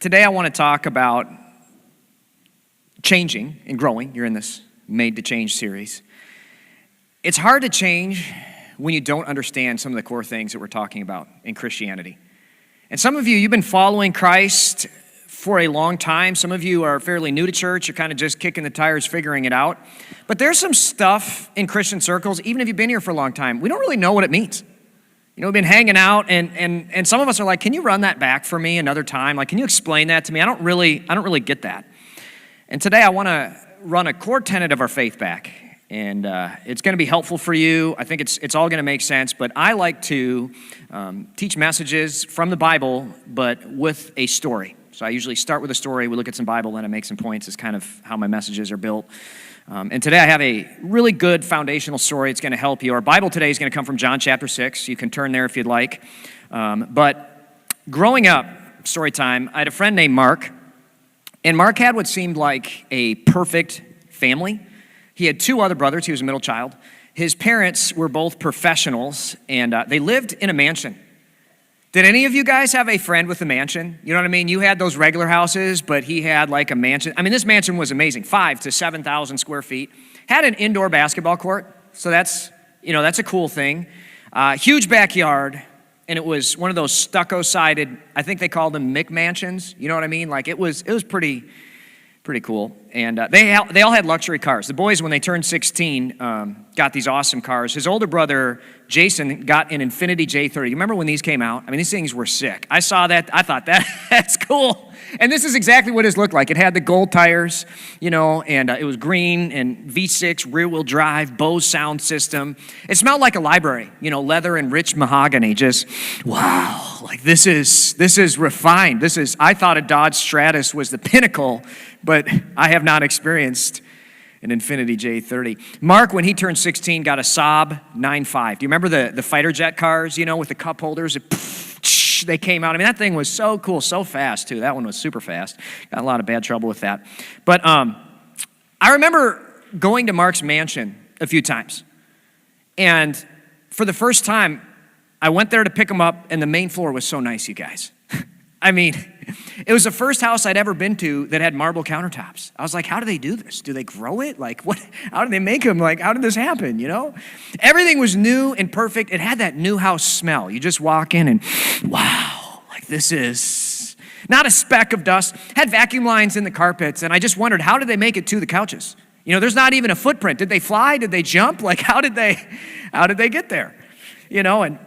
Today I want to talk about changing and growing. You're in this Made to Change series. It's hard to change when you don't understand some of the core things that we're talking about in Christianity. And some of you, you've been following Christ for a long time. Some of you are fairly new to church. You're kind of just kicking the tires, figuring it out. But there's some stuff in Christian circles, even if you've been here for a long time, we don't really know what it means. You know, we've been hanging out, and some of us are like, can you run that back for me another time? Like, can you explain that to me? I don't really get that. And today I want to run a core tenet of our faith back, and it's going to be helpful for you. I think it's all going to make sense, but I like to teach messages from the Bible, but with a story. So I usually start with a story, we look at some Bible, then I make some points. It's kind of how my messages are built. And today I have a really good foundational story. It's going to help you. Our Bible today is going to come from John chapter 6. You can turn there if you'd like. But growing up, story time, I had a friend named Mark. And Mark had what seemed like a perfect family. He had two other brothers. He was a middle child. His parents were both professionals, and they lived in a mansion. Did any of you guys have a friend with a mansion? You know what I mean? You had those regular houses, but he had like a mansion. I mean, this mansion was amazing, 5,000 to 7,000 square feet. Had an indoor basketball court, so that's a cool thing. Huge backyard, and it was one of those stucco-sided, I think they called them McMansions. You know what I mean? Like it was pretty cool. And they all had luxury cars. The boys, when they turned 16, got these awesome cars. His older brother, Jason, got an Infiniti J30. You remember when these came out? I mean, these things were sick. I saw that. I thought, that's cool. And this is exactly what it looked like. It had the gold tires, and it was green and V6 rear-wheel drive, Bose sound system. It smelled like a library, leather and rich mahogany. Just, wow, like this is refined. I thought a Dodge Stratus was the pinnacle, but I have not experienced an Infiniti J30. Mark, when he turned 16, got a Saab 9.5. Do you remember the fighter jet cars, with the cup holders? They came out. I mean, that thing was so cool, so fast, too. That one was super fast. Got a lot of bad trouble with that. But I remember going to Mark's mansion a few times. And for the first time, I went there to pick him up, and the main floor was so nice, you guys. I mean, it was the first house I'd ever been to that had marble countertops. I was like, how do they do this? Do they grow it? Like, what? How do they make them? Like, how did this happen, Everything was new and perfect. It had that new house smell. You just walk in and, wow, like this is not a speck of dust. Had vacuum lines in the carpets, and I just wondered, how did they make it to the couches? There's not even a footprint. Did they fly? Did they jump? Like, how did they get there? And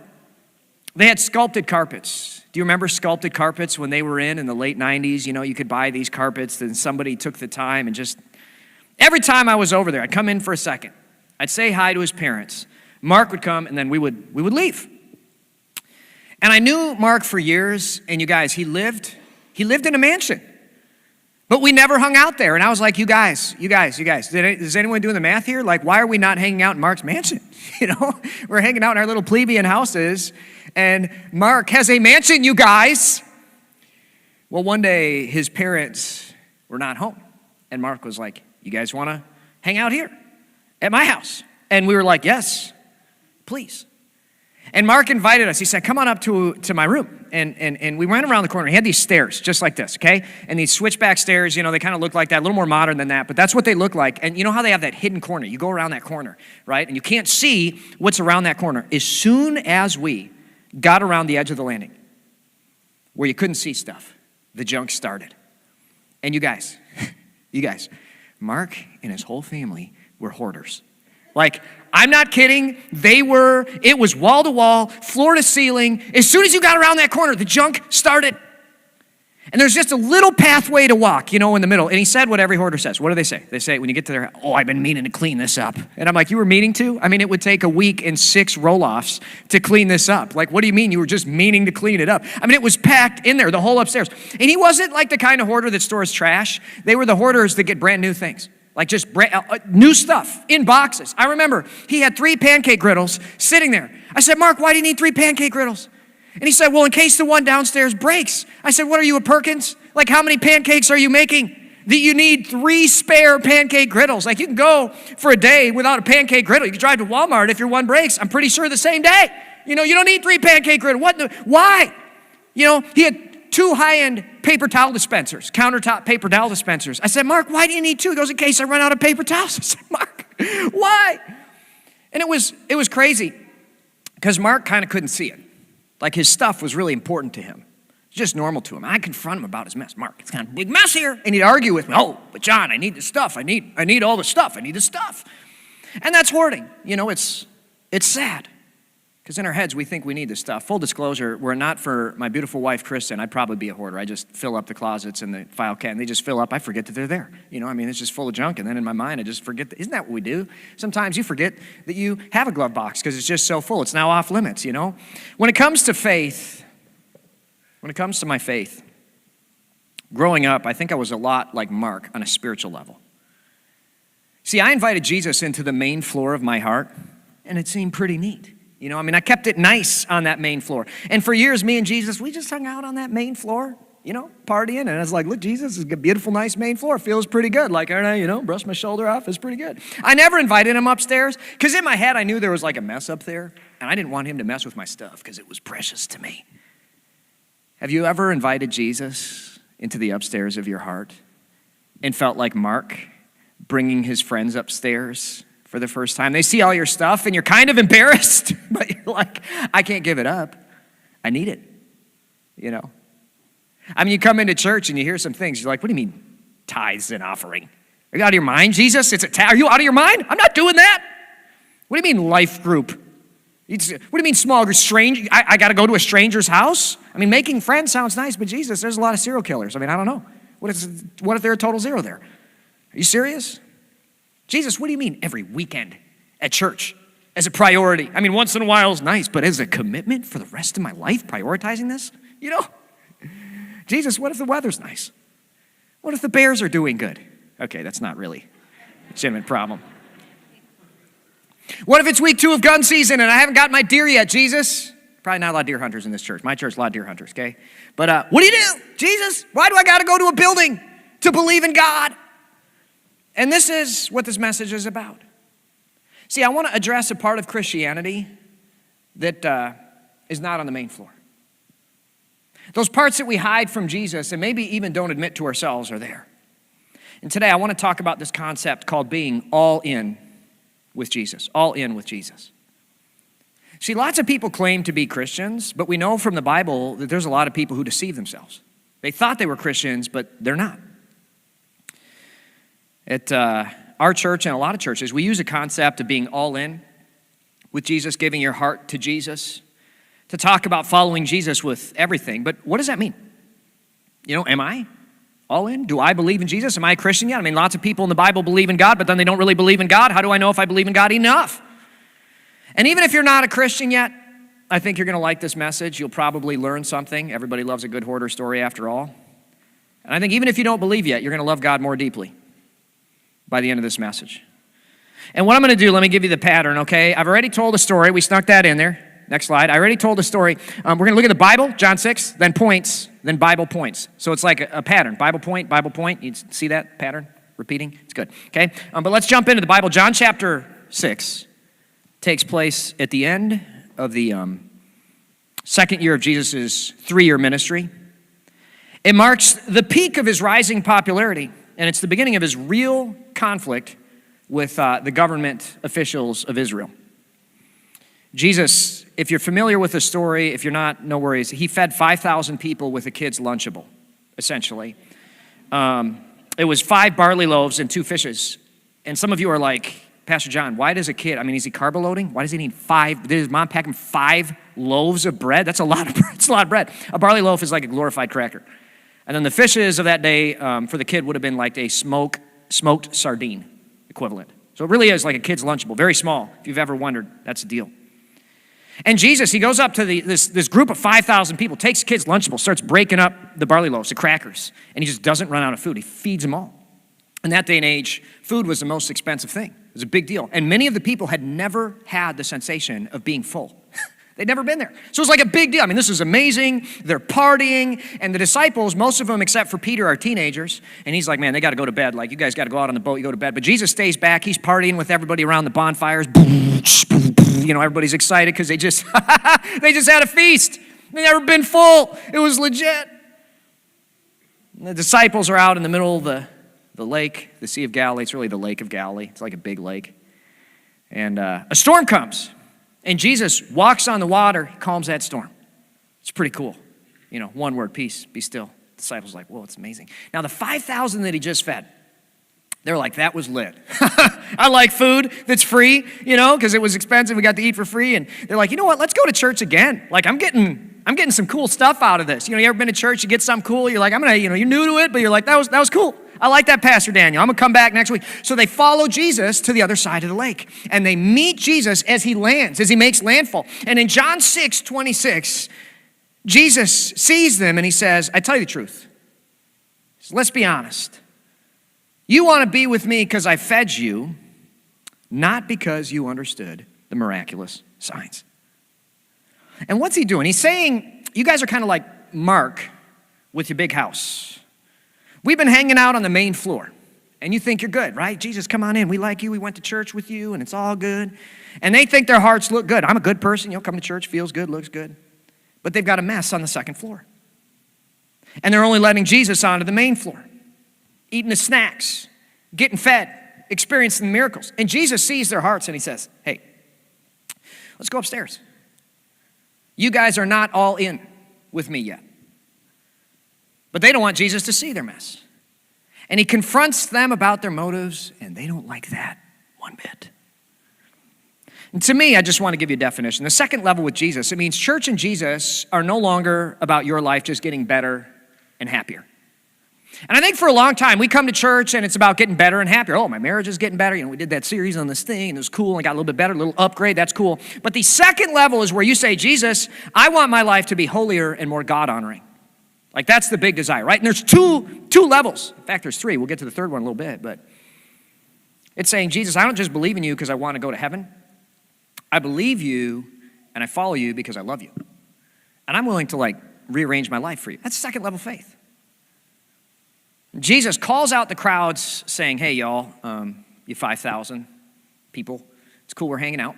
they had sculpted carpets. Do you remember sculpted carpets when they were in the late 90s? You could buy these carpets, and somebody took the time and just, every time I was over there, I'd come in for a second. I'd say hi to his parents. Mark would come, and then we would leave. And I knew Mark for years, and you guys, he lived in a mansion. But we never hung out there. And I was like, you guys, is anyone doing the math here? Like, why are we not hanging out in Mark's mansion? We're hanging out in our little plebeian houses, and Mark has a mansion, you guys. Well, one day, his parents were not home. And Mark was like, you guys want to hang out here at my house? And we were like, yes, please. And Mark invited us. He said, come on up to my room. And we went around the corner. He had these stairs just like this, okay? And these switchback stairs, they kind of look like that, a little more modern than that, but that's what they look like. And you know how they have that hidden corner? You go around that corner, right? And you can't see what's around that corner. As soon as we got around the edge of the landing, where you couldn't see stuff, the junk started. And you guys, Mark and his whole family were hoarders. Like, I'm not kidding. It was wall to wall, floor to ceiling. As soon as you got around that corner, the junk started. And there's just a little pathway to walk, in the middle. And he said what every hoarder says. What do they say? They say, when you get to their, I've been meaning to clean this up. And I'm like, you were meaning to? I mean, it would take a week and 6 roll-offs to clean this up. Like, what do you mean you were just meaning to clean it up? I mean, it was packed in there, the whole upstairs. And he wasn't like the kind of hoarder that stores trash. They were the hoarders that get brand new things. Like just new stuff in boxes. I remember he had 3 pancake griddles sitting there. I said, Mark, why do you need 3 pancake griddles? And he said, well, in case the one downstairs breaks. I said, what are you, a Perkins? Like, how many pancakes are you making that you need 3 spare pancake griddles? Like, you can go for a day without a pancake griddle. You can drive to Walmart if your one breaks. I'm pretty sure the same day. You don't need 3 pancake griddles. Why? He had 2 high-end paper towel dispensers, countertop paper towel dispensers. I said, Mark, why do you need 2? He goes, in case I run out of paper towels. I said, Mark, why? And it was crazy because Mark kind of couldn't see it. Like his stuff was really important to him. It's just normal to him. I confront him about his mess. Mark, it's kind of a big mess here. And he'd argue with me. Oh, but John, I need the stuff. I need all the stuff. I need the stuff. And that's hoarding. You know, it's sad. Because in our heads, we think we need this stuff. Full disclosure, were it not for my beautiful wife, Kristen, I'd probably be a hoarder. I just fill up the closets and the file cabinet. They just fill up. I forget that they're there. You know, I mean, it's just full of junk. And then in my mind, I just forget. Isn't that what we do? Sometimes you forget that you have a glove box because it's just so full. It's now off limits, you know? When it comes to faith, when it comes to my faith, growing up, I think I was a lot like Mark on a spiritual level. See, I invited Jesus into the main floor of my heart, and it seemed pretty neat. You know, I mean, I kept it nice on that main floor. And for years, me and Jesus, we just hung out on that main floor, you know, partying. And I was like, look, Jesus, it's a beautiful, nice main floor. It feels pretty good. Like, aren't I, you know, brush my shoulder off. It's pretty good. I never invited him upstairs because in my head, I knew there was like a mess up there. And I didn't want him to mess with my stuff because it was precious to me. Have you ever invited Jesus into the upstairs of your heart and felt like Mark bringing his friends upstairs for the first time? They see all your stuff and you're kind of embarrassed, but you're like, I can't give it up. I need it, you know? I mean, you come into church and you hear some things. You're like, what do you mean tithes and offering? Are you out of your mind, Jesus? Are you out of your mind? I'm not doing that. What do you mean life group? What do you mean small group? Strange? I got to go to a stranger's house? I mean, making friends sounds nice, but Jesus, there's a lot of serial killers. I mean, I don't know. What if they're a total zero there? Are you serious? Jesus, what do you mean every weekend at church as a priority? I mean, once in a while is nice, but as a commitment for the rest of my life, prioritizing this? You know? Jesus, what if the weather's nice? What if the Bears are doing good? Okay, that's not really a legitimate problem. What if it's week 2 of gun season and I haven't got my deer yet, Jesus? Probably not a lot of deer hunters in this church. My church, a lot of deer hunters, okay? But what do you do, Jesus? Why do I got to go to a building to believe in God? And this is what this message is about. See, I want to address a part of Christianity that is not on the main floor. Those parts that we hide from Jesus and maybe even don't admit to ourselves are there. And today I want to talk about this concept called being all in with Jesus. All in with Jesus. See, lots of people claim to be Christians, but we know from the Bible that there's a lot of people who deceive themselves. They thought they were Christians, but they're not. At our church and a lot of churches, we use a concept of being all in with Jesus, giving your heart to Jesus, to talk about following Jesus with everything. But what does that mean? You know, am I all in? Do I believe in Jesus? Am I a Christian yet? I mean, lots of people in the Bible believe in God, but then they don't really believe in God. How do I know if I believe in God enough? And even if you're not a Christian yet, I think you're going to like this message. You'll probably learn something. Everybody loves a good hoarder story after all. And I think even if you don't believe yet, you're going to love God more deeply by the end of this message. And what I'm going to do, let me give you the pattern, okay? I've already told a story. We snuck that in there. Next slide. I already told a story. We're going to look at the Bible, John 6, then points, then Bible points. So it's like a pattern. Bible point, Bible point. You see that pattern repeating? It's good, okay? But let's jump into the Bible. John chapter 6 takes place at the end of the second year of Jesus' 3-year ministry. It marks the peak of his rising popularity, and it's the beginning of his real conflict with the government officials of Israel. Jesus, if you're familiar with the story, if you're not, no worries. He fed 5,000 people with a kid's Lunchable, essentially. It was 5 barley loaves and 2 fishes. And some of you are like, Pastor John, why does a kid, I mean, is he carbo loading? Why does he need 5? Did his mom pack him 5 loaves of bread? That's a lot of bread. It's a lot of bread. A barley loaf is like a glorified cracker. And then the fishes of that day for the kid would have been like a smoked sardine equivalent. So it really is like a kid's Lunchable, very small. If you've ever wondered, that's the deal. And Jesus, he goes up to this group of 5,000 people, takes kids' Lunchable, starts breaking up the barley loaves, the crackers, and he just doesn't run out of food. He feeds them all. In that day and age, food was the most expensive thing. It was a big deal. And many of the people had never had the sensation of being full. They'd never been there. So it was like a big deal. I mean, this is amazing. They're partying. And the disciples, most of them except for Peter, are teenagers. And he's like, man, they got to go to bed. Like, you guys got to go out on the boat, you go to bed. But Jesus stays back. He's partying with everybody around the bonfires. You know, everybody's excited because they just had a feast. They've never been full. It was legit. The disciples are out in the middle of the lake, the Sea of Galilee. It's really the Lake of Galilee. It's like a big lake. And a storm comes. And Jesus walks on the water. He calms that storm. It's pretty cool. One word, peace, be still. The disciples are like, whoa, it's amazing. Now, the 5,000 that he just fed, they're like, that was lit. I like food that's free, because it was expensive. We got to eat for free. And they're like, you know what? Let's go to church again. Like, I'm getting some cool stuff out of this. You ever been to church? You get something cool. You're like, you're new to it, but you're like, that was cool. I like that, Pastor Daniel. I'm going to come back next week. So they follow Jesus to the other side of the lake. And they meet Jesus as he lands, as he makes landfall. And in John 6:26, Jesus sees them and he says, I tell you the truth. Let's be honest. You want to be with me because I fed you, not because you understood the miraculous signs. And what's he doing? He's saying, you guys are kind of like Mark with your big house. We've been hanging out on the main floor, and you think you're good, right? Jesus, come on in. We like you. We went to church with you, and it's all good. And they think their hearts look good. I'm a good person. Come to church, feels good, looks good. But they've got a mess on the second floor. And they're only letting Jesus onto the main floor, eating the snacks, getting fed, experiencing the miracles. And Jesus sees their hearts, and he says, hey, let's go upstairs. You guys are not all in with me yet. But they don't want Jesus to see their mess. And he confronts them about their motives, and they don't like that one bit. And to me, I just want to give you a definition. The second level with Jesus, it means church and Jesus are no longer about your life just getting better and happier. And I think for a long time, we come to church and it's about getting better and happier. Oh, my marriage is getting better. We did that series on this thing and it was cool and got a little bit better, a little upgrade. That's cool. But the second level is where you say, Jesus, I want my life to be holier and more God-honoring. Like that's the big desire, right? And there's two levels. In fact, there's three. We'll get to the third one in a little bit. But it's saying, Jesus, I don't just believe in you because I want to go to heaven. I believe you and I follow you because I love you. And I'm willing to rearrange my life for you. That's second level faith. Jesus calls out the crowds saying, hey, y'all, you 5,000 people. It's cool we're hanging out.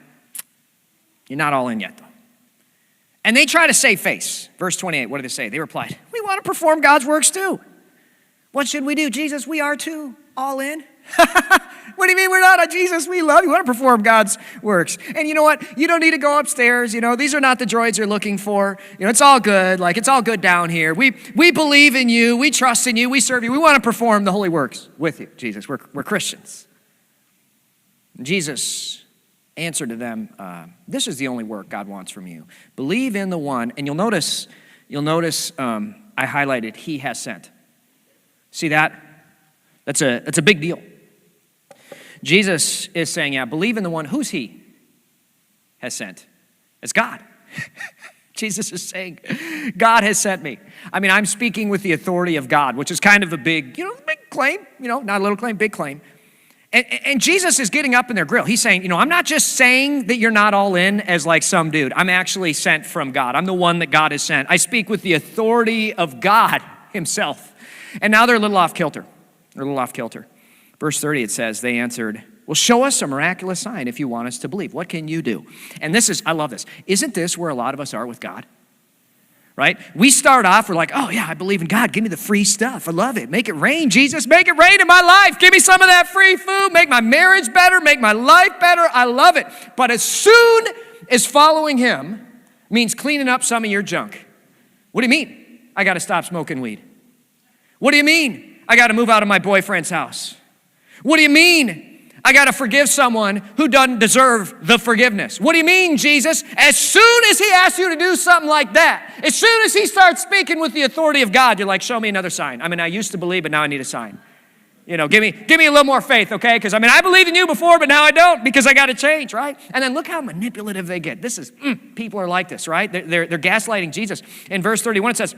You're not all in yet, though. And they try to save face. Verse 28, what do they say? They replied, we want to perform God's works too. What should we do? Jesus, we are too. All in. What do you mean we're not? Jesus, we love you. We want to perform God's works. And you know what? You don't need to go upstairs. These are not the droids you're looking for. It's all good. It's all good down here. We believe in you. We trust in you. We serve you. We want to perform the holy works with you, Jesus. We're Christians. And Jesus answered to them, this is the only work God wants from you. Believe in the one. And you'll notice I highlighted he has sent. See that? That's a big deal. Jesus is saying, believe in the one who's he has sent. It's God. Jesus is saying, God has sent me. I'm speaking with the authority of God, which is kind of a big claim, not a little claim, big claim. And Jesus is getting up in their grill. He's saying, I'm not just saying that you're not all in as some dude. I'm actually sent from God. I'm the one that God has sent. I speak with the authority of God himself. And now they're a little off kilter. Verse 30, it says, they answered, well, show us a miraculous sign if you want us to believe. What can you do? And I love this. Isn't this where a lot of us are with God? Right? We start off, we're like, oh yeah, I believe in God. Give me the free stuff. I love it. Make it rain, Jesus. Make it rain in my life. Give me some of that free food. Make my marriage better. Make my life better. I love it. But as soon as following him means cleaning up some of your junk, what do you mean? I got to stop smoking weed. What do you mean? I got to move out of my boyfriend's house. What do you mean? I got to forgive someone who doesn't deserve the forgiveness. What do you mean, Jesus? As soon as he asks you to do something like that, as soon as he starts speaking with the authority of God, you're like, show me another sign. I used to believe, but now I need a sign. Give me a little more faith, okay? Because I believed in you before, but now I don't because I got to change, right? And then look how manipulative they get. People are like this, right? They're gaslighting Jesus. In verse 31, it says,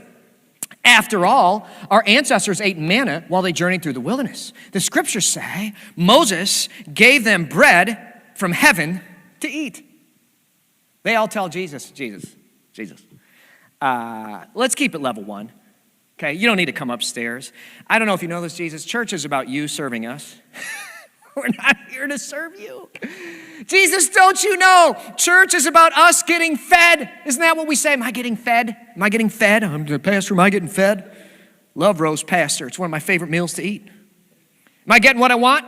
after all, our ancestors ate manna while they journeyed through the wilderness. The scriptures say Moses gave them bread from heaven to eat. They all tell Jesus. Let's keep it level one. Okay, you don't need to come upstairs. I don't know if you know this, Jesus. Church is about you serving us. We're not here to serve you. Jesus, don't you know? Church is about us getting fed. Isn't that what we say? Am I getting fed? Am I getting fed? I'm the pastor. Am I getting fed? Love roast pasta. It's one of my favorite meals to eat. Am I getting what I want?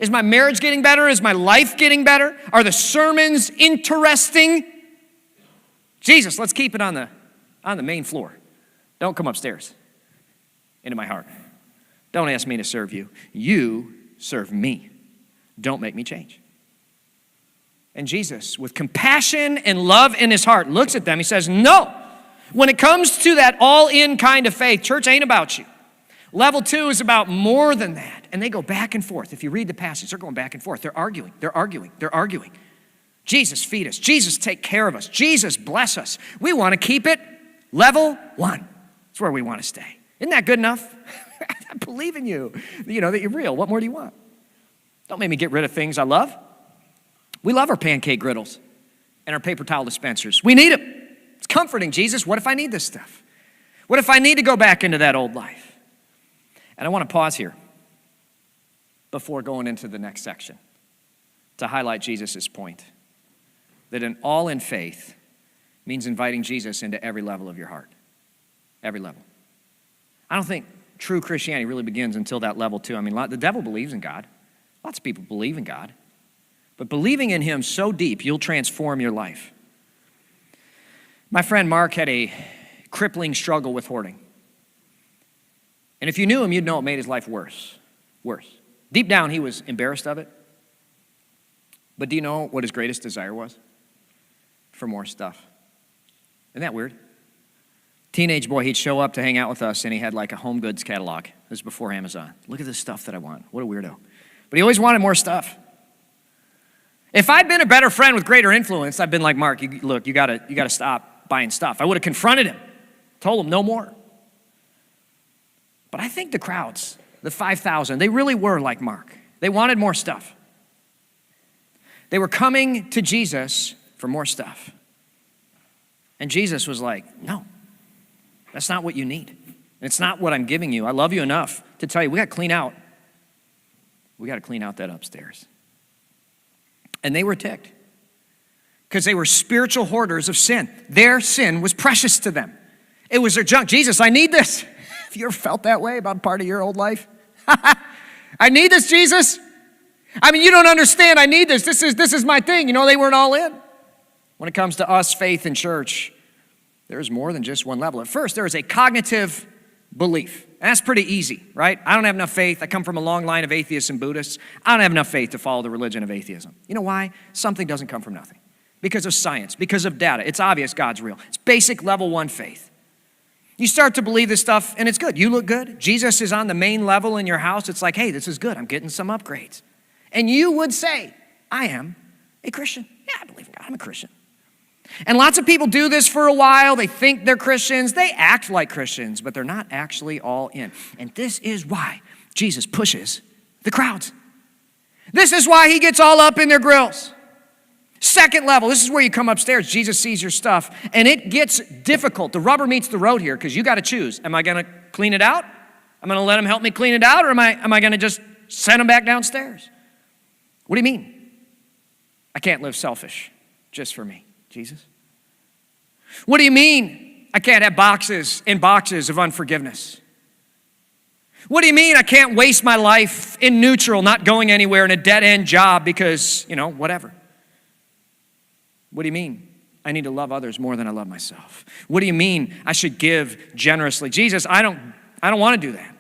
Is my marriage getting better? Is my life getting better? Are the sermons interesting? Jesus, let's keep it on the main floor. Don't come upstairs into my heart. Don't ask me to serve you. You serve me. Don't make me change. And Jesus, with compassion and love in his heart, looks at them. He says, no. When it comes to that all-in kind of faith, church ain't about you. Level 2 is about more than that. And they go back and forth. If you read the passage, they're going back and forth. They're arguing. Jesus, feed us. Jesus, take care of us. Jesus, bless us. We want to keep it level 1. That's where we want to stay. Isn't that good enough? I believe in you. You know that you're real. What more do you want? Don't make me get rid of things I love. We love our pancake griddles and our paper towel dispensers. We need them. It's comforting, Jesus. What if I need this stuff? What if I need to go back into that old life? And I want to pause here before going into the next section to highlight Jesus' point that an all-in faith means inviting Jesus into every level of your heart. Every level. I don't think true Christianity really begins until that level 2. I mean, the devil believes in God. Lots of people believe in God. But believing in him so deep, you'll transform your life. My friend Mark had a crippling struggle with hoarding. And if you knew him, you'd know it made his life worse. Deep down, he was embarrassed of it. But do you know what his greatest desire was? For more stuff. Isn't that weird? Teenage boy, he'd show up to hang out with us, and he had like a home goods catalog. This was before Amazon. Look at this stuff that I want. What a weirdo. But he always wanted more stuff. If I'd been a better friend with greater influence, I'd been like, Mark, you gotta stop buying stuff. I would have confronted him, told him no more. But I think the crowds, the 5,000, they really were like Mark. They wanted more stuff. They were coming to Jesus for more stuff. And Jesus was like, no, that's not what you need. It's not what I'm giving you. I love you enough to tell you, we got to clean out that upstairs. And they were ticked because they were spiritual hoarders of sin. Their sin was precious to them. It was their junk. Jesus, I need this. Have you ever felt that way about part of your old life? I need this, Jesus. I mean, you don't understand. I need this. This is my thing. You know, they weren't all in. When it comes to us, faith in church, there's more than just one level. At first, there is a cognitive belief. And that's pretty easy, right? I don't have enough faith. I come from a long line of atheists and Buddhists. I don't have enough faith to follow the religion of atheism. You know why? Something doesn't come from nothing. Because of science, because of data. It's obvious God's real. It's basic level 1 faith. You start to believe this stuff, and it's good. You look good. Jesus is on the main level in your house. It's like, hey, this is good. I'm getting some upgrades. And you would say, I am a Christian. Yeah, I believe in God. I'm a Christian. And lots of people do this for a while. They think they're Christians. They act like Christians, but they're not actually all in. And this is why Jesus pushes the crowds. This is why he gets all up in their grills. Second level, this is where you come upstairs. Jesus sees your stuff, and it gets difficult. The rubber meets the road here because you got to choose. Am I going to clean it out? I'm going to let him help me clean it out, or am I going to just send him back downstairs? What do you mean? I can't live selfish just for me, Jesus. What do you mean I can't have boxes and boxes of unforgiveness? What do you mean I can't waste my life in neutral, not going anywhere in a dead-end job because, whatever? What do you mean I need to love others more than I love myself? What do you mean I should give generously? Jesus, I don't want to do that.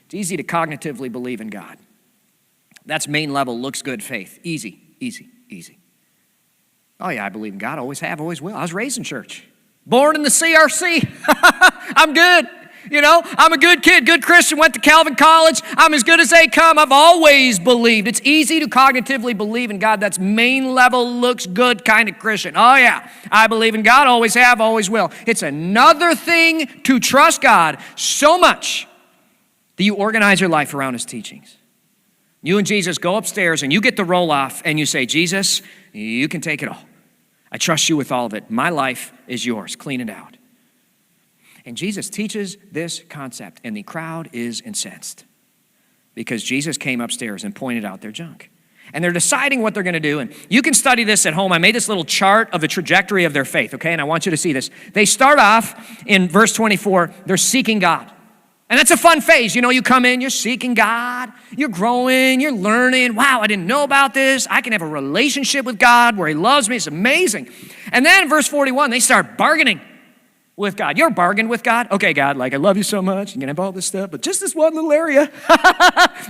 It's easy to cognitively believe in God. That's main level, looks good faith. Easy. Oh yeah, I believe in God, always have, always will. I was raised in church. Born in the CRC. I'm good. I'm a good kid, good Christian, went to Calvin College. I'm as good as they come. I've always believed. It's easy to cognitively believe in God. That's main level, looks good kind of Christian. Oh yeah, I believe in God, always have, always will. It's another thing to trust God so much that you organize your life around his teachings. You and Jesus go upstairs and you get the roll off and you say, Jesus, you can take it all. I trust you with all of it. My life is yours. Clean it out. And Jesus teaches this concept, and the crowd is incensed because Jesus came upstairs and pointed out their junk. And they're deciding what they're going to do. And you can study this at home. I made this little chart of the trajectory of their faith, okay? And I want you to see this. They start off in verse 24, they're seeking God. And that's a fun phase. You come in, you're seeking God, you're growing, you're learning. Wow, I didn't know about this. I can have a relationship with God where he loves me. It's amazing. And then in verse 41, they start bargaining with God. You're bargained with God? Okay, God, I love you so much. You can have all this stuff, but just this one little area.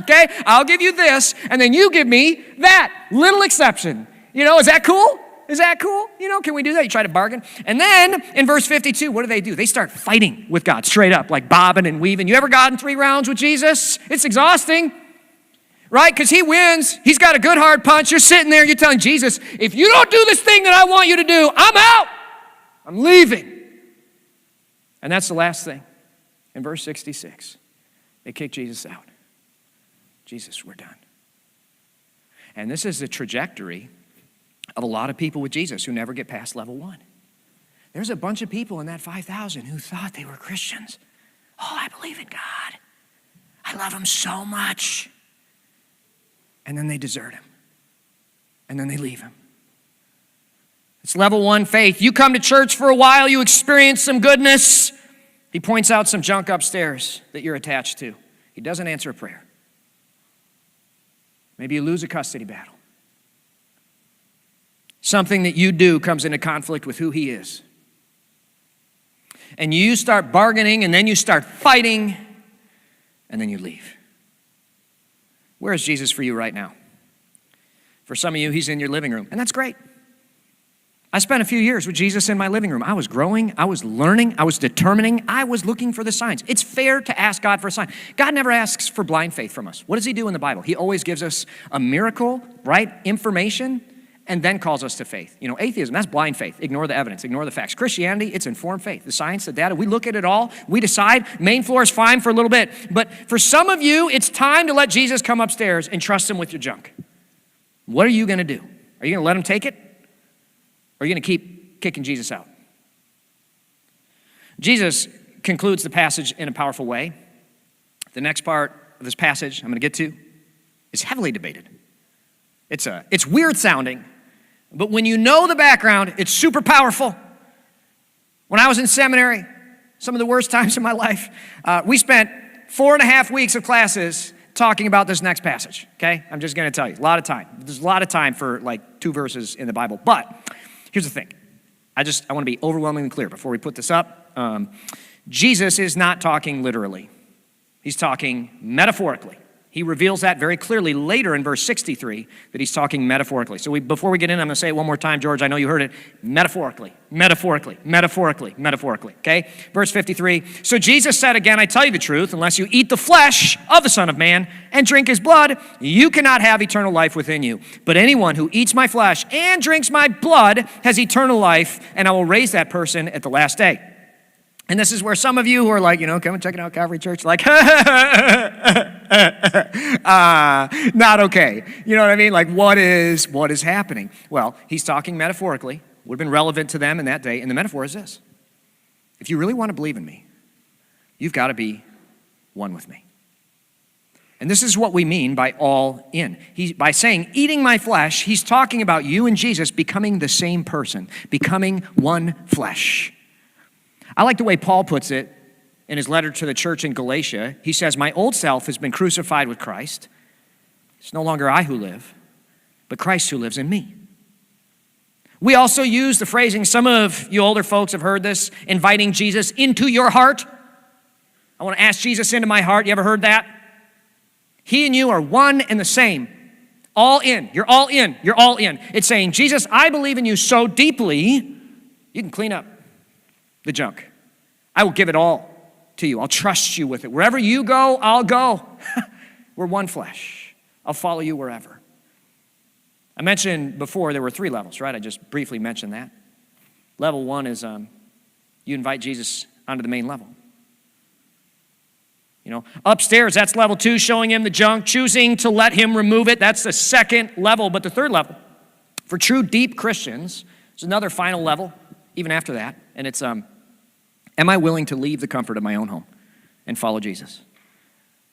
Okay, I'll give you this, and then you give me that little exception. Is that cool? Is that cool? Can we do that? You try to bargain. And then in verse 52, what do? They start fighting with God straight up, like bobbing and weaving. You ever gotten 3 rounds with Jesus? It's exhausting, right? Because he wins. He's got a good hard punch. You're sitting there, you're telling Jesus, if you don't do this thing that I want you to do, I'm out. I'm leaving. And that's the last thing. In verse 66, they kick Jesus out. Jesus, we're done. And this is the trajectory of a lot of people with Jesus who never get past level 1. There's a bunch of people in that 5,000 who thought they were Christians. Oh, I believe in God. I love him so much. And then they desert him. And then they leave him. It's level 1 faith. You come to church for a while, you experience some goodness. He points out some junk upstairs that you're attached to. He doesn't answer a prayer. Maybe you lose a custody battle. Something that you do comes into conflict with who he is. And you start bargaining, and then you start fighting, and then you leave. Where is Jesus for you right now? For some of you, he's in your living room, and that's great. I spent a few years with Jesus in my living room. I was growing, I was learning, I was determining, I was looking for the signs. It's fair to ask God for a sign. God never asks for blind faith from us. What does he do in the Bible? He always gives us a miracle, right? Information, and then calls us to faith. Atheism, that's blind faith. Ignore the evidence, ignore the facts. Christianity, it's informed faith. The science, the data, we look at it all, we decide, main floor is fine for a little bit. But for some of you, it's time to let Jesus come upstairs and trust him with your junk. What are you gonna do? Are you gonna let him take it? Or are you gonna keep kicking Jesus out? Jesus concludes the passage in a powerful way. The next part of this passage I'm gonna get to is heavily debated. It's weird sounding, but when you know the background, it's super powerful. When I was in seminary, some of the worst times in my life, we spent 4.5 weeks of classes talking about this next passage, okay? I'm just gonna tell you, a lot of time. There's a lot of time for 2 verses in the Bible, but here's the thing. I wanna be overwhelmingly clear before we put this up. Jesus is not talking literally. He's talking metaphorically. He reveals that very clearly later in verse 63 that he's talking metaphorically. So before we get in, I'm going to say it one more time, George. I know you heard it. Metaphorically, metaphorically, metaphorically, metaphorically. Okay? Verse 53. So Jesus said again, I tell you the truth, unless you eat the flesh of the Son of Man and drink his blood, you cannot have eternal life within you. But anyone who eats my flesh and drinks my blood has eternal life, and I will raise that person at the last day. And this is where some of you who are come and check it out, Calvary Church, not okay. You know what I mean? What is happening? Well, he's talking metaphorically, would have been relevant to them in that day, and the metaphor is this. If you really want to believe in me, you've got to be one with me. And this is what we mean by all in. By saying eating my flesh, he's talking about you and Jesus becoming the same person, becoming one flesh. I like the way Paul puts it in his letter to the church in Galatia. He says, my old self has been crucified with Christ. It's no longer I who live, but Christ who lives in me. We also use the phrasing, some of you older folks have heard this, inviting Jesus into your heart. I want to ask Jesus into my heart. You ever heard that? He and you are one and the same. All in. You're all in. You're all in. It's saying, Jesus, I believe in you so deeply, you can clean up the junk. I will give it all to you. I'll trust you with it. Wherever you go, I'll go. We're one flesh. I'll follow you wherever. I mentioned before there were 3 levels, right? I just briefly mentioned that. Level 1 is you invite Jesus onto the main level. Upstairs, that's level 2, showing him the junk, choosing to let him remove it. That's the second level. But the third level, for true deep Christians, is another final level, even after that. And it's, am I willing to leave the comfort of my own home and follow Jesus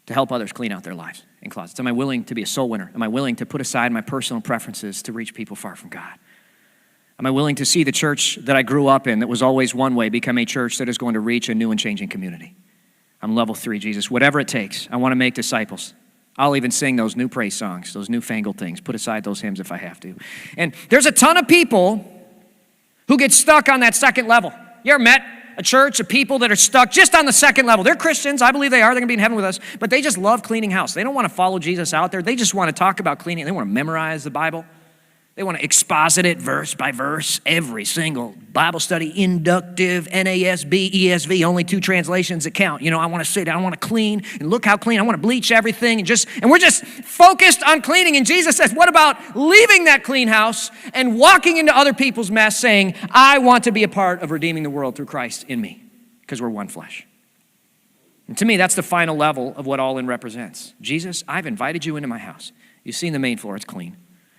to help others clean out their lives and closets? Am I willing to be a soul winner? Am I willing to put aside my personal preferences to reach people far from God? Am I willing to see the church that I grew up in that was always one way become a church that is going to reach a new and changing community? I'm level 3, Jesus. Whatever it takes, I want to make disciples. I'll even sing those new praise songs, those newfangled things. Put aside those hymns if I have to. And there's a ton of people who get stuck on that second level. You ever met a church of people that are stuck just on the second level? They're Christians. I believe they are. They're going to be in heaven with us. But they just love cleaning house. They don't want to follow Jesus out there. They just want to talk about cleaning. They want to memorize the Bible. They want to exposit it verse by verse, every single Bible study, inductive, NASB, ESV, only 2 translations that count. I want to sit down, I want to clean, and look how clean, I want to bleach everything, and we're just focused on cleaning. And Jesus says, what about leaving that clean house and walking into other people's mess saying, I want to be a part of redeeming the world through Christ in me, because we're one flesh. And to me, that's the final level of what all in represents. Jesus, I've invited you into my house. You've seen the main floor, it's clean.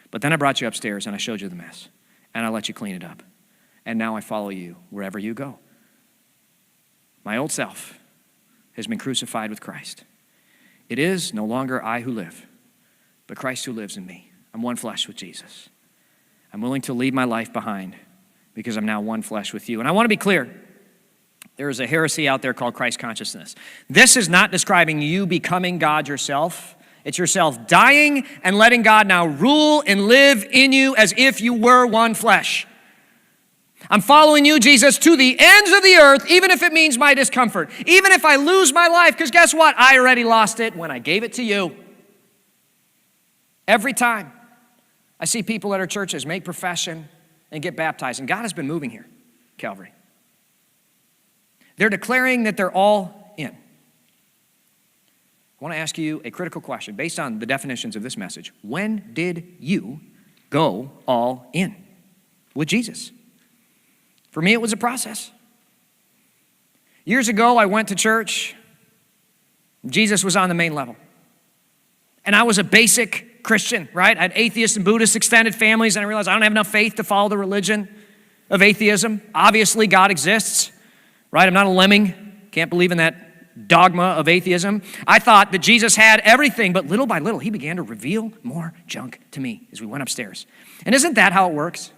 But then I brought you upstairs and I showed you the mess. And I let you clean it up. And now I follow you wherever you go. My old self has been crucified with Christ. It is no longer I who live, but Christ who lives in me. I'm one flesh with Jesus. I'm willing to leave my life behind because I'm now one flesh with you. And I want to be clear. There is a heresy out there called Christ consciousness. This is not describing you becoming God yourself. It's yourself dying and letting God now rule and live in you as if you were one flesh. I'm following you, Jesus, to the ends of the earth, even if it means my discomfort. Even if I lose my life, because guess what? I already lost it when I gave it to you. Every time I see people at our churches make profession and get baptized, and God has been moving here, Calvary. They're declaring that they're all in. I want to ask you a critical question based on the definitions of this message. When did you go all in with Jesus? For me, it was a process. Years ago, I went to church. Jesus was on the main level. And I was a basic Christian, right? I had atheist and Buddhist extended families, and I realized I don't have enough faith to follow the religion of atheism. Obviously, God exists, right? I'm not a lemming. Can't believe in that dogma of atheism. I thought that Jesus had everything, but little by little, he began to reveal more junk to me as we went upstairs. And isn't that how it works?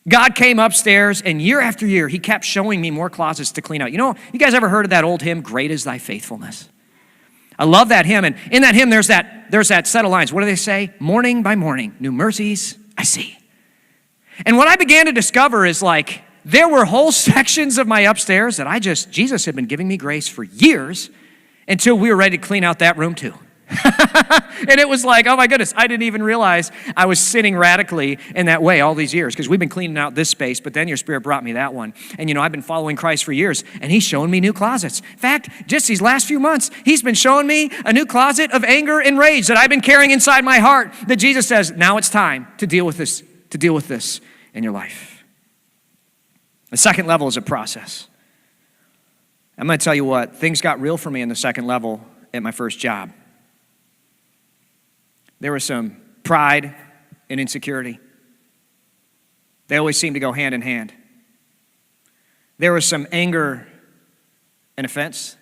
God came upstairs, and year after year, he kept showing me more closets to clean out. You guys ever heard of that old hymn, Great is Thy Faithfulness? I love that hymn, and in that hymn, there's that set of lines. What do they say? Morning by morning, new mercies I see. And what I began to discover is there were whole sections of my upstairs that Jesus had been giving me grace for years until we were ready to clean out that room too. And it was oh my goodness, I didn't even realize I was sinning radically in that way all these years, because we've been cleaning out this space, but then your Spirit brought me that one. And I've been following Christ for years, and he's showing me new closets. In fact, just these last few months, he's been showing me a new closet of anger and rage that I've been carrying inside my heart, that Jesus says, now it's time to deal with this in your life. The second level is a process. I'm going to tell you what, things got real for me in the second level at my first job. There was some pride and insecurity. They always seem to go hand in hand. There was some anger and offense.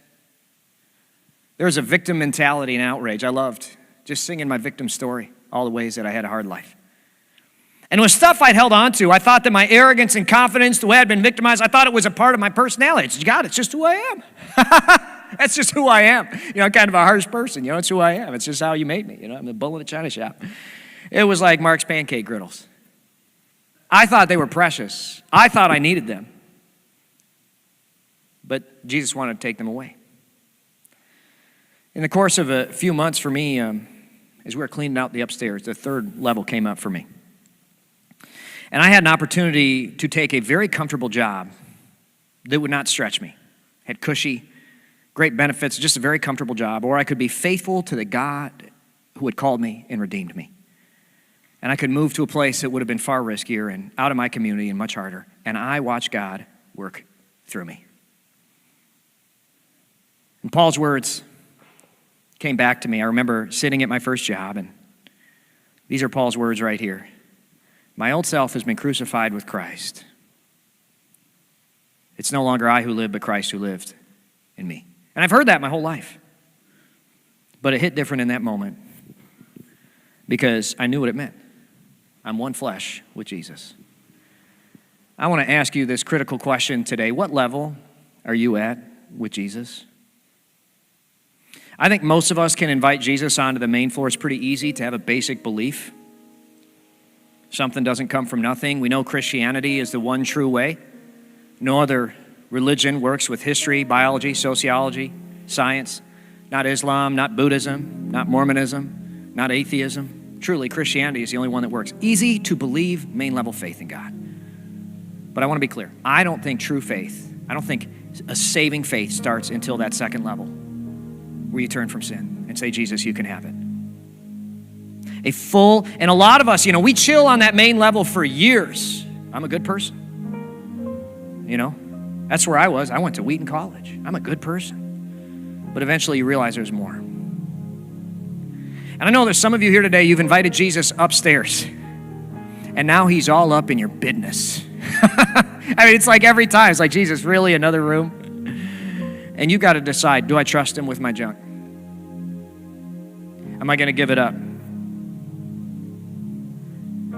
There was a victim mentality and outrage. I loved just singing my victim story, all the ways that I had a hard life. And it was stuff I'd held on to. I thought that my arrogance and confidence, the way I'd been victimized, I thought it was a part of my personality. It's just who I am. That's just who I am. I'm kind of a harsh person. It's who I am. It's just how you made me. I'm the bull in the china shop. It was like Mark's pancake griddles. I thought they were precious. I thought I needed them. But Jesus wanted to take them away. In the course of a few months for me, as we were cleaning out the upstairs, the third level came up for me. And I had an opportunity to take a very comfortable job that would not stretch me. Had cushy, great benefits, just a very comfortable job. Or I could be faithful to the God who had called me and redeemed me. And I could move to a place that would have been far riskier and out of my community and much harder. And I watched God work through me. And Paul's words came back to me. I remember sitting at my first job, and these are Paul's words right here. My old self has been crucified with Christ. It's no longer I who live, but Christ who lived in me. And I've heard that my whole life. But it hit different in that moment because I knew what it meant. I'm one flesh with Jesus. I want to ask you this critical question today. What level are you at with Jesus? I think most of us can invite Jesus onto the main floor. It's pretty easy to have a basic belief. Something doesn't come from nothing. We know Christianity is the one true way. No other religion works with history, biology, sociology, science. Not Islam, not Buddhism, not Mormonism, not atheism. Truly, Christianity is the only one that works. Easy to believe, main level faith in God. But I want to be clear. I don't think true faith, I don't think a saving faith starts until that second level where you turn from sin and say, Jesus, you can have it. And a lot of us, we chill on that main level for years. I'm a good person. That's where I was. I went to Wheaton College. I'm a good person. But eventually you realize there's more. And I know there's some of you here today, you've invited Jesus upstairs. And now he's all up in your business. It's like every time, it's like, Jesus, really, another room? And you got to decide, do I trust him with my junk? Am I going to give it up?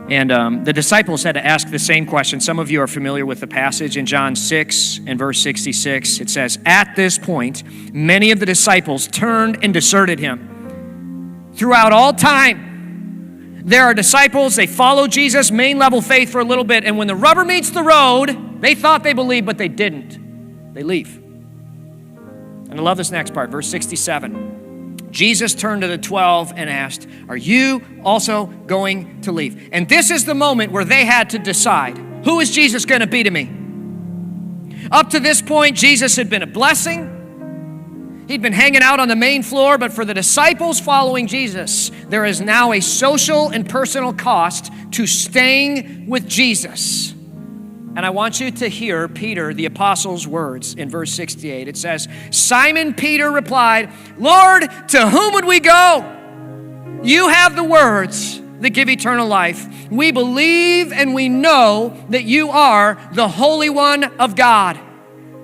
And the disciples had to ask the same question. Some of you are familiar with the passage in John 6 and verse 66. It says, at this point, many of the disciples turned and deserted him. Throughout all time, there are disciples, they follow Jesus, main level faith for a little bit, and when the rubber meets the road, they thought they believed, but they didn't. They leave. And I love this next part, verse 67. Jesus turned to the 12 and asked, are you also going to leave? And this is the moment where they had to decide, who is Jesus going to be to me? Up to this point, Jesus had been a blessing. He'd been hanging out on the main floor, but for the disciples following Jesus, there is now a social and personal cost to staying with Jesus. And I want you to hear Peter, the apostle's words in verse 68. It says, Simon Peter replied, Lord, to whom would we go? You have the words that give eternal life. We believe and we know that you are the Holy One of God.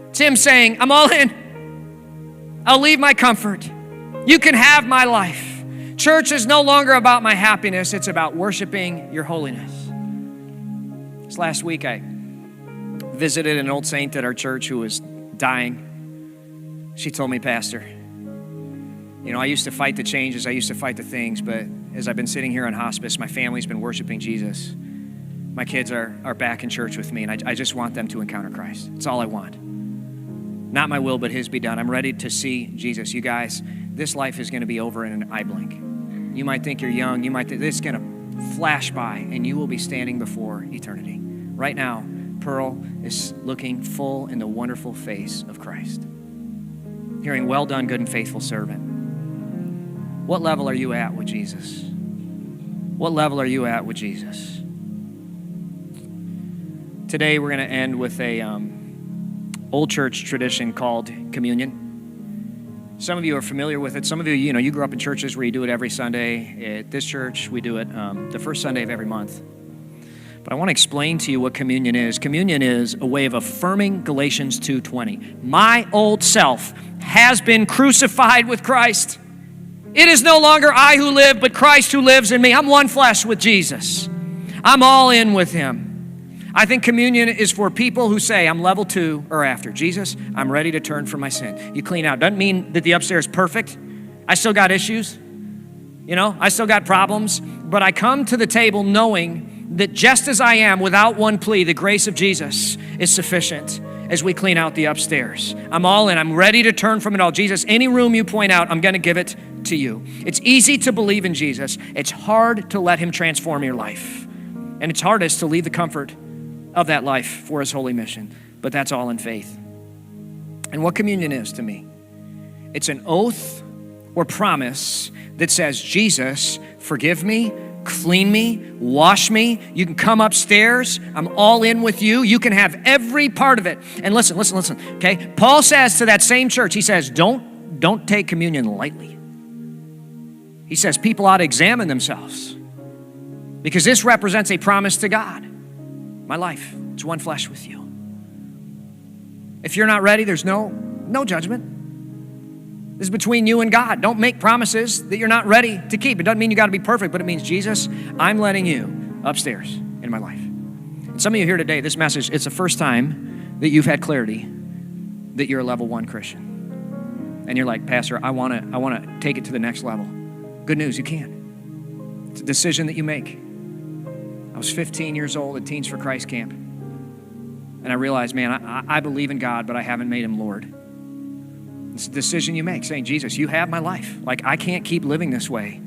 It's him saying, I'm all in. I'll leave my comfort. You can have my life. Church is no longer about my happiness. It's about worshiping your holiness. This last week, I visited an old saint at our church who was dying. She told me, Pastor, I used to fight the changes, I used to fight the things, but as I've been sitting here on hospice, my family's been worshiping Jesus. My kids are back in church with me, and I just want them to encounter Christ. It's all I want. Not my will, but his be done. I'm ready to see Jesus. You guys, this life is going to be over in an eye blink. You might think you're young, you might think this is going to flash by, and you will be standing before eternity. Right now, Pearl is looking full in the wonderful face of Christ. Hearing, well done, good and faithful servant. What level are you at with Jesus? What level are you at with Jesus? Today we're going to end with a old church tradition called communion. Some of you are familiar with it. Some of you, you grew up in churches where you do it every Sunday. At this church, we do it the first Sunday of every month. But I want to explain to you what communion is. Communion is a way of affirming Galatians 2:20. My old self has been crucified with Christ. It is no longer I who live, but Christ who lives in me. I'm one flesh with Jesus. I'm all in with him. I think communion is for people who say, I'm level 2 or after. Jesus, I'm ready to turn from my sin. You clean out. Doesn't mean that the upstairs is perfect. I still got issues. I still got problems. But I come to the table knowing that just as I am, without one plea, the grace of Jesus is sufficient as we clean out the upstairs. I'm all in. I'm ready to turn from it all. Jesus, any room you point out, I'm going to give it to you. It's easy to believe in Jesus. It's hard to let him transform your life. And it's hardest to leave the comfort of that life for his holy mission. But that's all in faith. And what communion is to me, it's an oath or promise that says, Jesus, forgive me, clean me, wash me. You can come upstairs. I'm all in with you. You can have every part of it. And listen, okay? Paul says to that same church, he says, don't take communion lightly. He says people ought to examine themselves because this represents a promise to God. My life, it's one flesh with you. If you're not ready, there's no judgment. This is between you and God. Don't make promises that you're not ready to keep. It doesn't mean you got to be perfect, but it means, Jesus, I'm letting you upstairs in my life. And some of you here today, this message, it's the first time that you've had clarity that you're a level 1 Christian. and you're like, Pastor, I want to take it to the next level. Good news, you can. It's a decision that you make. I was 15 years old at Teens for Christ camp, and I realized, man, I believe in God, but I haven't made him Lord. It's a decision you make, saying, Jesus, you have my life. Like, I can't keep living this way.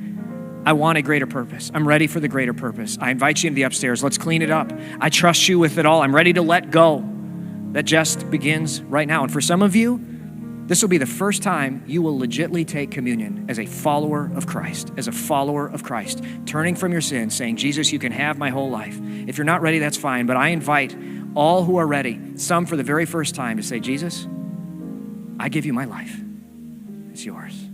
I want a greater purpose. I'm ready for the greater purpose. I invite you into the upstairs. Let's clean it up. I trust you with it all. I'm ready to let go. That just begins right now. And for some of you, this will be the first time you will legitimately take communion as a follower of Christ, turning from your sins, saying, Jesus, you can have my whole life. If you're not ready, that's fine. But I invite all who are ready, some for the very first time, to say, Jesus, I give you my life. It's yours.